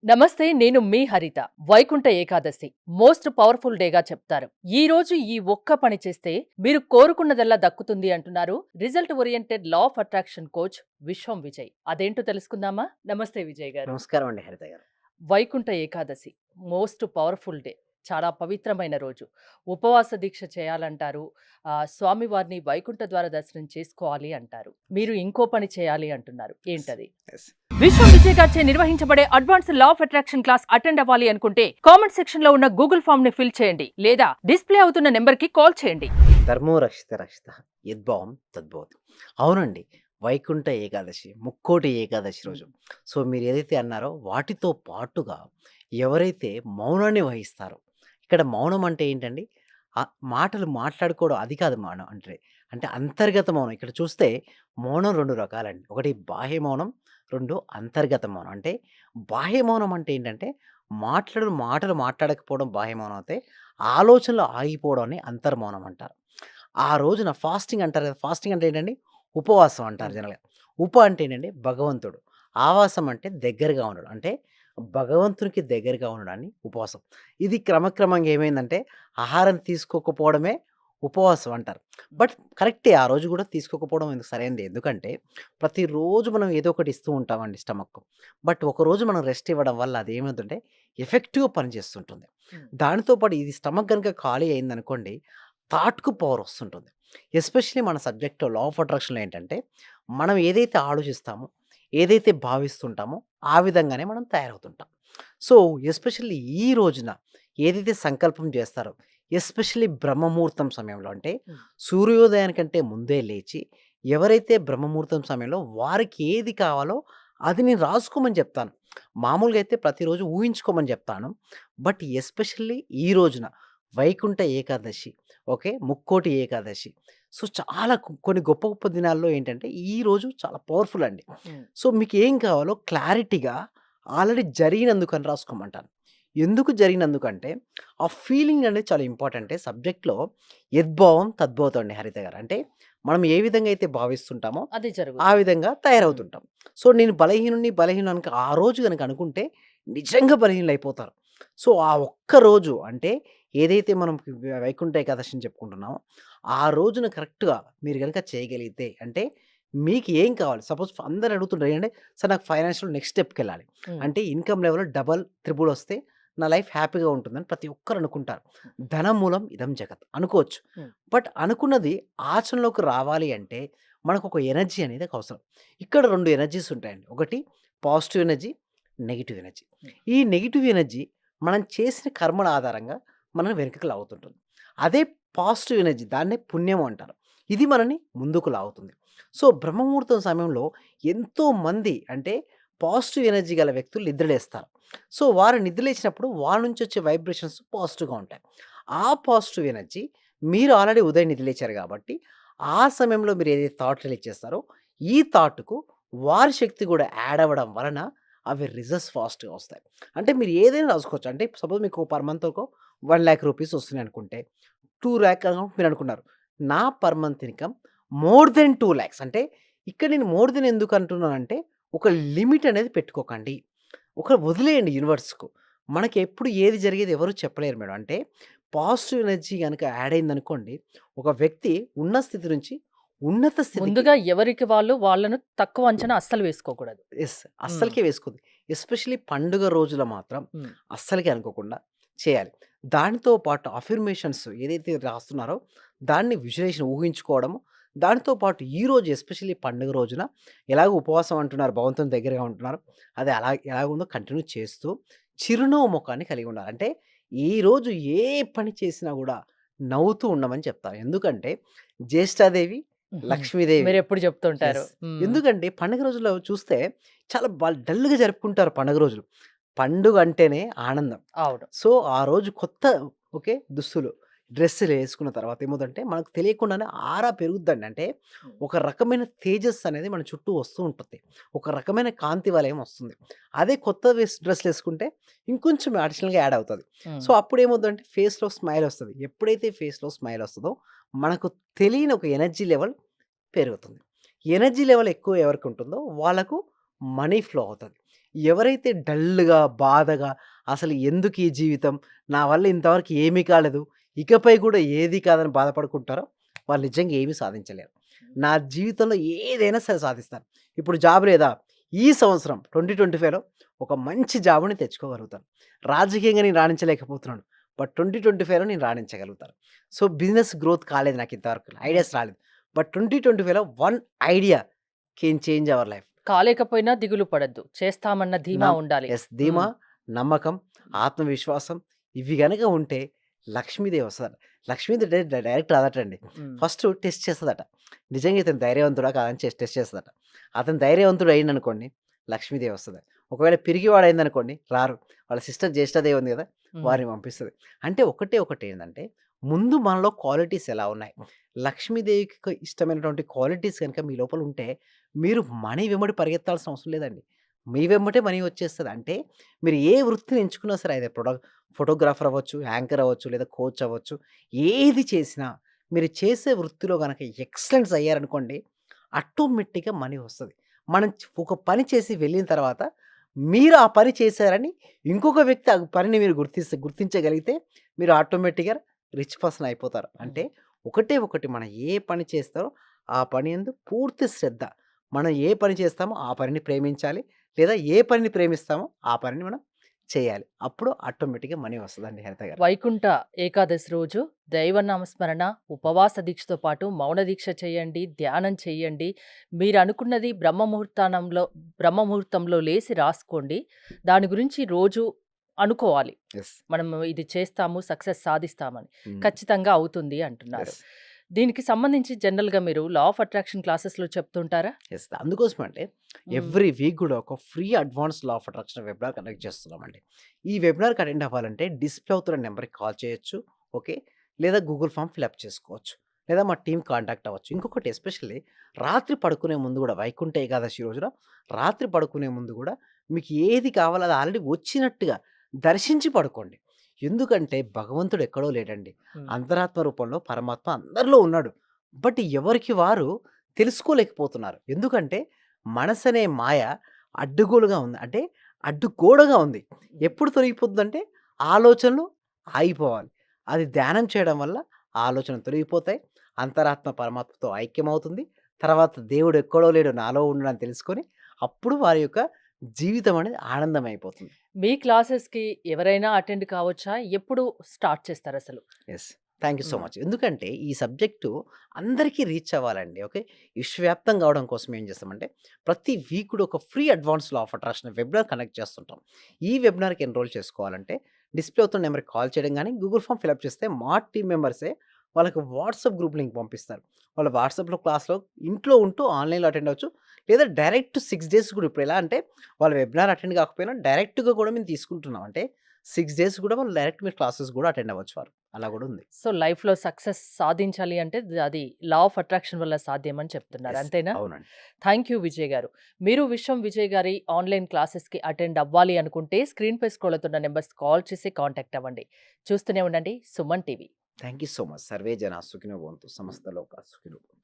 నమస్తే, నేను మీ హరిత. వైకుంఠ ఏకాదశి మోస్ట్ పవర్ఫుల్ డేగా చెప్తారు. ఈ రోజు ఈ ఒక్క పని చేస్తే మీరు కోరుకున్నదల్లా దక్కుతుంది అంటున్నారు result oriented law of attraction coach విశ్వం విజయ్. అదేంటో తెలుసుకుందామా? నమస్తే విజయ్ గారు. నమస్కారం అండి హరిత గారు. Vaikuntha Ekadashi most powerful day. చాలా పవిత్రమైన రోజు. ఉపవాస దీక్ష చేయాలంటారు. స్వామివారిని వైకుంఠ ద్వార దర్శనం చేసుకోవాలి అంటారు. మీరు ఇంకో పని చేయాలి అంటున్నారు. యెస్. ఏంటది? యెస్. విశ్వం విజయ్ గారిచే నిర్వహించబడే advance law of attraction class attend అవ్వాలి అనుకుంటే కామెంట్ సెక్షన్ లో ఉన్న గూగుల్ ఫామ్ ని ఫిల్ చేయండి లేదా డిస్ప్లే అవుతున్న నెంబర్ కి కాల్ చేయండి. ధర్మో రక్షిత రక్షిత యద్భావం తద్భవతి. అవునండి. వైకుంఠ ఏకాదశి, ముక్కోటి ఏకాదశి రోజు. సో మీరు ఏదైతే అన్నారో వాటితో పాటుగా ఎవరైతే మౌనాన్ని వహిస్తారో, ఇక్కడ మౌనం అంటే ఏంటండి? మాటలు మాట్లాడుకోవడం అది కాదు మౌనం అంటే. అంటే అంతర్గత మౌనం. ఇక్కడ చూస్తే మౌనం 2 రకాలండి. ఒకటి బాహ్య మౌనం, 2 అంతర్గత మౌనం. అంటే బాహ్య మౌనం అంటే ఏంటంటే మాటలు మాట్లాడకపోవడం బాహ్య మౌనం అయితే, ఆలోచనలు ఆగిపోవడాన్ని అంతర్మౌనం అంటారు. ఆ రోజున ఫాస్టింగ్ అంటారు కదా! ఫాస్టింగ్ అంటే ఏంటండి? ఉపవాసం అంటారు జనరల్‌గా. అంటే ఏంటంటే భగవంతుడు. ఆవాసం అంటే దగ్గరగా ఉండడం. అంటే భగవంతునికి దగ్గరగా ఉండడాన్ని ఉపవాసం. ఇది క్రమక్రమంగా ఏమైందంటే ఆహారం తీసుకోకపోవడమే ఉపవాసం అంటారు. బట్ కరెక్టే ఆ రోజు కూడా తీసుకోకపోవడం ఎందుకు సరైనదే. ఎందుకంటే ప్రతిరోజు మనం ఏదో ఒకటి ఇస్తూ ఉంటామండి స్టమక్‌కు. బట్ ఒకరోజు మనం రెస్ట్ ఇవ్వడం వల్ల అదేమవుతుందంటే ఎఫెక్టివ్‌గా పనిచేస్తుంటుంది. దానితో పాటు ఇది స్టమక్ గనుక ఖాళీ అయిందనుకోండి థాట్‌కు పవర్ వస్తుంటుంది. ఎస్పెషల్లీ మన సబ్జెక్ట్‌లో లా ఆఫ్ అట్రాక్షన్‌లో ఏంటంటే, మనం ఏదైతే ఆలోచిస్తామో, ఏదైతే భావిస్తుంటామో, ఆ విధంగానే మనం తయారవుతుంటాం. సో, ఎస్పెషల్లీ ఈ రోజున ఏదైతే సంకల్పం చేస్తారో, ఎస్పెషల్లీ బ్రహ్మముహూర్తం సమయంలో అంటే, సూర్యోదయానికంటే ముందే లేచి, ఎవరైతే బ్రహ్మముహూర్తం సమయంలో వారికి ఏది కావాలో అది నేను రాసుకోమని చెప్తాను. మామూలుగా అయితే ప్రతిరోజు ఊహించుకోమని చెప్తాను. బట్ ఎస్పెషల్లీ ఈ రోజున వైకుంఠ ఏకాదశి ఓకే. ముక్కోటి ఏకాదశి. సో, చాలా కొన్ని గొప్ప గొప్ప దినాల్లో ఏంటంటే, ఈరోజు చాలా పవర్‌ఫుల్ అండి. సో, మీకేం కావాలో క్లారిటీగా ఆల్రెడీ జరిగినందుకని రాసుకోమంటాను. ఎందుకు జరిగినందుకంటే, ఆ ఫీలింగ్ అనేది చాలా ఇంపార్టెంటే సబ్జెక్ట్‌లో యద్భావం తద్భవతం అండి హరిత గారు. అంటే, మనం ఏ విధంగా అయితే భావిస్తుంటామో, అది ఆ జరుగుతుంది. విధంగా తయారవుతుంటాం. సో, నేను బలహీనం ఆ రోజు గనక అనుకుంటే, నిజంగా బలహీనులైపోతారు. సో, ఆ ఒక్క రోజు అంటే ఏదైతే మనం వైకుంఠ ఏకాదశి అని చెప్పుకుంటున్నామో, ఆ రోజున కరెక్ట్‌గా మీరు గనక చేయగలిగితే అంటే మీకు ఏం కావాలి? సపోజ్ అందరూ అడుగుతుంటారు ఏంటంటే, "సార్ నాకు ఫైనాన్షియల్ నెక్స్ట్ స్టెప్‌కెళ్ళాలి. అంటే ఇన్‌కమ్ లెవెల్ డబల్, త్రిబుల్ వస్తే నా లైఫ్ హ్యాపీగా ఉంటుందని" ప్రతి ఒక్కరు అనుకుంటారు. ధనమూలం ఇదం జగత్ అనుకోవచ్చు. బట్ అనుకున్నది ఆచరణలోకి రావాలి అంటే మనకొక ఎనర్జీ అనేది అవసరం. ఇక్కడ 2 ఎనర్జీస్ ఉంటాయండి. ఒకటి పాజిటివ్ ఎనర్జీ, నెగెటివ్ ఎనర్జీ. ఈ నెగెటివ్ ఎనర్జీ మనం చేసిన కర్మల ఆధారంగా మనల్ని వెనకకి లాగుతుంటుంది. అదే పాజిటివ్ ఎనర్జీ దాన్నే పుణ్యం అంటారు. ఇది మనల్ని ముందుకు లాగుతుంది. సో, బ్రహ్మముహూర్తం సమయంలో ఎంతోమంది అంటే పాజిటివ్ ఎనర్జీ గల వ్యక్తులు నిద్రలేస్తారు. సో, వారు నిద్రలేచినప్పుడు వాళ్ళ నుంచి వచ్చే వైబ్రేషన్స్ పాజిటివ్‌గా ఉంటాయి. ఆ పాజిటివ్ ఎనర్జీ మీరు ఆల్రెడీ ఉదయం నిద్రలేచారు కాబట్టి, ఆ సమయంలో మీరు ఏదైతే థాట్ రిలీజ్ చేస్తారో, ఈ థాట్‌కు వారి శక్తి కూడా యాడ్ అవ్వడం వలన అవి రిజల్ట్స్ ఫాస్ట్‌గా వస్తాయి. అంటే మీరు ఏదైనా రాసుకోవచ్చు. అంటే సపోజ్ మీకు పర్ మంత్ ఒక 1,00,000 రూపీస్ వస్తున్నాయనుకుంటే, 2,00,000 మీరనుకున్నారు. నా per month income more than 2,00,000 అంటే ఇక్కడ నేను మోర్ దెన్ ఎందుకు అంటున్నానంటే, ఒక లిమిట్ అనేది పెట్టుకోకండి. వదిలేయండి యూనివర్స్‌కు. మనకెప్పుడు ఏది జరిగేది ఎవరు చెప్పలేరు మేడం. అంటే పాజిటివ్ ఎనర్జీ గనక యాడ్ అయిందనుకోండి, ఒక వ్యక్తి ఉన్న స్థితి నుంచి ఉన్నత స్థితికి ముందుగా ఎవరికి వాళ్ళు వాళ్ళను తక్కువ అంచనా అస్సలు వేసుకోకూడదు. యెస్. అస్సలకే వేసుకోద్ది. ఎస్పెషల్లీ పండుగ రోజుల మాత్రం అస్సలకే అనుకోకుండా చేయాలి. దానితో పాటు అఫర్మేషన్స్ ఏదైతే రాస్తున్నారో దాన్ని విజువలైజేషన్ ఊహించుకోవడము. దానితో పాటు ఈరోజు ఎస్పెషల్లీ పండుగ రోజున ఎలాగో ఉపవాసం అంటున్నారు, భగవంతుని దగ్గరగా ఉంటున్నారు. అది ఎలాగుందో కంటిన్యూ చేస్తూ చిరునవ్వు మొఖాన్ని కలిగి ఉండాలి. అంటే ఈరోజు ఏ పని చేసినా గూడా నవ్వుతూ ఉండమని చెప్తాను. ఎందుకంటే జ్యేష్ఠాదేవి, లక్ష్మీదేవి మీరెప్పుడు చెప్తుంటారు. యెస్. ఎందుకంటే పండుగ రోజుల్లో చూస్తే చాలా డల్‌గా జరుపుకుంటారు పండుగ రోజులు. పండుగ అంటేనే ఆనందం. అవును. సో, ఆ రోజు కొత్త ఓకే. దుస్తులు, డ్రెస్సులేసుకున్న తర్వాత ఏమవుద్దంటే మనకు తెలియకుండానే ఆరా పెరుగుద్దండి. అంటే ఒక రకమైన తేజస్సు అనేది మన చుట్టూ వస్తూ ఉంటుంది. ఒక రకమైన కాంతి వలయం వస్తుంది. అదే కొత్త డ్రెస్సులేసుకుంటే ఇంకొంచెం అడిషనల్‌గా యాడ్ అవుతది. హ్మ్. సో, అప్పుడేమవుద్దంటే ఫేస్‌లో స్మైల్ వస్తది. ఎప్పుడైతే ఫేస్‌లో స్మైల్ వస్తదో మనకు తెలియని ఒక ఎనర్జీ లెవెల్ పెరుగుతుంది. ఎనర్జీ లెవెల్ ఎక్కువ ఎవరికుంటుందో వాళ్ళకు మనీ ఫ్లో అవుతది. ఎవరైతే డల్‌గా, బాధగా అసలు ఎందుకు ఈ జీవితం? నా వల్ల ఇంతవరకు ఏమీ కాలేదు. ఇకపై కూడా ఏది కాదని బాధపడుకుంటారో వాళ్ళు నిజంగా ఏమీ సాధించలేరు. నా జీవితంలో ఏదైనా సరే సాధిస్తాను. ఇప్పుడు జాబ్ లేదా? ఈ సంవత్సరం 2025లో ఒక మంచి జాబ్‌ని తెచ్చుకోగలుగుతాను. రాజకీయంగా నేను రాణించలేకపోతున్నాను. బట్ 2025లో నేను రాణించగలుగుతాను. సో, బిజినెస్ గ్రోత్ కాలేదు నాకు ఇంతవరకు. ఐడియాస్ రాలేదు. బట్ 2025లో one idea can change our life. కాలేకపోయినా దిగులు పడొద్దు. చేస్తామన్న ధీమా ఉండాలి. ధీమా, హ్మ్. నమ్మకం, ఆత్మవిశ్వాసం ఇవి గనక ఉంటే లక్ష్మీదేవి వస్తదట. లక్ష్మీదేవి డైరెక్ట్ రాదటండి. హ్మ్. ఫస్ట్ టెస్ట్ చేస్తదట. నిజంగా ఇతను ధైర్యవంతుడా కాదా అని టెస్ట్ చేస్తదట. అతను ధైర్యవంతుడు అయిండనుకోండి లక్ష్మీదేవి వస్తది. ఒకవేళ పిరికివాడయిందనుకోండి రారు. వాళ్ళ సిస్టర్ జ్యేష్ఠాదేవి ఉంది గదా! హ్మ్. వారిని పంపిస్తది. అంటే ఒకటే ఒకటేందంటే ముందు మనలో క్వాలిటీస్ ఎలా ఉన్నాయి? లక్ష్మీదేవికి ఇష్టమైనటువంటి క్వాలిటీస్ గనుక మీ లోపల ఉంటే మీరు మనీ వెంబడి పరిగెత్తాల్సిన అవసరం లేదండి. మీ వెంబటే మనీ వచ్చేస్తది. అంటే మీరు ఏ వృత్తిని ఎంచుకున్నా సరే అదే ఫోటోగ్రాఫర్ అవ్వచ్చు, యాంకర్ అవ్వచ్చు, లేదా కోచ్ అవ్వచ్చు. ఏది చేసినా మీరు చేసే వృత్తిలో గనక ఎక్సలెన్స్ అయ్యారనుకోండి, ఆటోమేటిక్‌గా మనీ వస్తది. మనం ఒక పని చేసి వెళ్ళిన తర్వాత మీరు ఆ పని చేశారని ఇంకొక వ్యక్తి ఆ పనిని మీరు గుర్తించగలిగితే మీరు ఆటోమేటిక్‌గా రిచ్ పర్సన్ అయిపోతారు. అంటే ఒకటే ఒకటి మనం ఏ పని చేస్తారో ఆ పని యందు పూర్తి శ్రద్ధ. మనం ఏ పని చేస్తామో ఆ పనిని ప్రేమించాలి. లేదా ఏ పనిని ప్రేమిస్తామో ఆ పనిని మనం చేయాలి. అప్పుడు ఆటోమేటిక్‌గా మనీ వస్తదండి హరిత గారు. వైకుంఠ ఏకాదశి రోజు దైవనామస్మరణ, ఉపవాస దీక్షతో పాటు మౌన దీక్ష చేయండి, ధ్యానం చేయండి. మీరనుకున్నది బ్రహ్మ ముహూర్తంలో లేసి రాసుకోండి. దాని గురించి రోజు అనుకోవాలి. యెస్. మనం ఇది చేస్తాము, సక్సెస్ సాధిస్తామని. హ్మ్. ఖచ్చితంగా అవుతుంది అంటున్నారు. యెస్. దీనికి సంబంధించి జనరల్‌గా మీరు లా ఆఫ్ అట్రాక్షన్ క్లాసెస్‌లో చెప్తుంటారా? యెస్. అందుకోసమే అంటే హ్మ్. ఎవ్రీ వీక్ గూడా ఒక free advance law of attraction webinar conduct చేస్తున్నామండి. ఈ వెబినార్‌కి అటెండ్ అవ్వాలంటే డిస్‌ప్లే అవుతున్న నంబర్‌కి కాల్ చేయొచ్చు. ఓకే. లేదా గూగుల్ ఫార్మ్ ఫిల్ అప్ చేసుకోవచ్చు. లేదా మా టీమ్ కాంటాక్ట్ అవ్వచ్చు. ఇంకొకటి ఎస్పెషల్లీ రాత్రి పడుకునే ముందు గూడా వైకుంఠ ఏకాదశి రోజున రాత్రి పడుకునే ముందు గూడా మీకు ఏది కావాలో అది ఆల్రెడీ వచ్చినట్టుగా దర్శించి పడుకోండి. ఎందుకంటే భగవంతుడు ఎక్కడో లేడండి. హ్మ్. అంతరాత్మ రూపంలో పరమాత్మ అందరిలో ఉన్నాడు. బట్ ఎవరికి వారు తెలుసుకోలేకపోతున్నారు. ఎందుకంటే మనసనే మాయ అడ్డుగోలుగా ఉంది. అంటే అడ్డుగోడగా ఉంది. ఎప్పుడు తొలగిపోతుందంటే ఆలోచనలు ఆగిపోవాలి. అది ధ్యానం చేయడం వల్ల ఆ ఆలోచనలు తొలగిపోతాయి. అంతరాత్మ పరమాత్మతో ఐక్యమవుతుంది. తర్వాత దేవుడు ఎక్కడో లేడు నాలో ఉన్నాడని తెలుసుకొని అప్పుడు వారి యొక్క జీవితం అనేది ఆనందమైపోతుంది. మీ క్లాసెస్‌కి ఎవరైనా అటెండ్ కావచ్చా? ఎప్పుడు స్టార్ట్ చేస్తారసలు? Yes. Thank you so hmm. Much. ఎందుకంటే ఈ సబ్జెక్టు అందరికీ రీచ్ అవ్వాలండి. ఓకే. విశ్వవ్యాప్తంగా అవ్వడం కోసం ఏం చేస్తామంటే ప్రతి వీక్ కూడా ఒక free advance law of attraction webinar conduct చేస్తుంటాం. ఈ వెబినార్‌కి ఎన్రోల్ చేసుకోవాలంటే డిస్‌ప్లే అవుతున్న నెంబర్‌కి కాల్ చేయడం గానీ, గూగుల్ ఫార్మ్ ఫిలప్ చేస్తే మా టీమ్ మెంబర్సే వాళ్ళకి వాట్సాప్ గ్రూప్ లింక్ పంపిస్తారు. వాళ్ళు వాట్సాప్‌లో క్లాస్‌లో ఇంట్లో ఉంటూ ఆన్‌లైన్‌లో అటెండ్ అవ్వచ్చు. లేదా డైరెక్ట్ 6 డేస్ కూడా ఇప్పుడు ఎలా అంటే వాళ్ళు వెబినార్ అటెండ్ కాకపోయినా డైరెక్ట్‌గా కూడా మేము తీసుకుంటున్నాం. అంటే 6 డేస్ కూడా వాళ్ళు డైరెక్ట్ మీరు క్లాసెస్ కూడా అటెండ్ అవ్వచ్చు వారు. అలా కూడా ఉంది. సో, లైఫ్‌లో సక్సెస్ సాధించాలి అంటే అది లా ఆఫ్ అట్రాక్షన్ వల్ల సాధ్యమని చెప్తున్నారు. యెస్. అంతేనా? అవునండి. థాంక్ యూ విజయ్ గారు. మీరు విశ్వం విజయ్ గారి ఆన్‌లైన్ క్లాసెస్‌కి అటెండ్ అవ్వాలి అనుకుంటే స్క్రీన్‌పై స్క్రోల్ అవుతున్న నంబర్స్‌కి కాల్ చేసి కాంటాక్ట్ అవ్వండి. చూస్తూనే ఉండండి Suman TV. Thank you so much. Survey జన సుఖినో భవంతు. సమస్త లోకా సుఖినో భవంతు.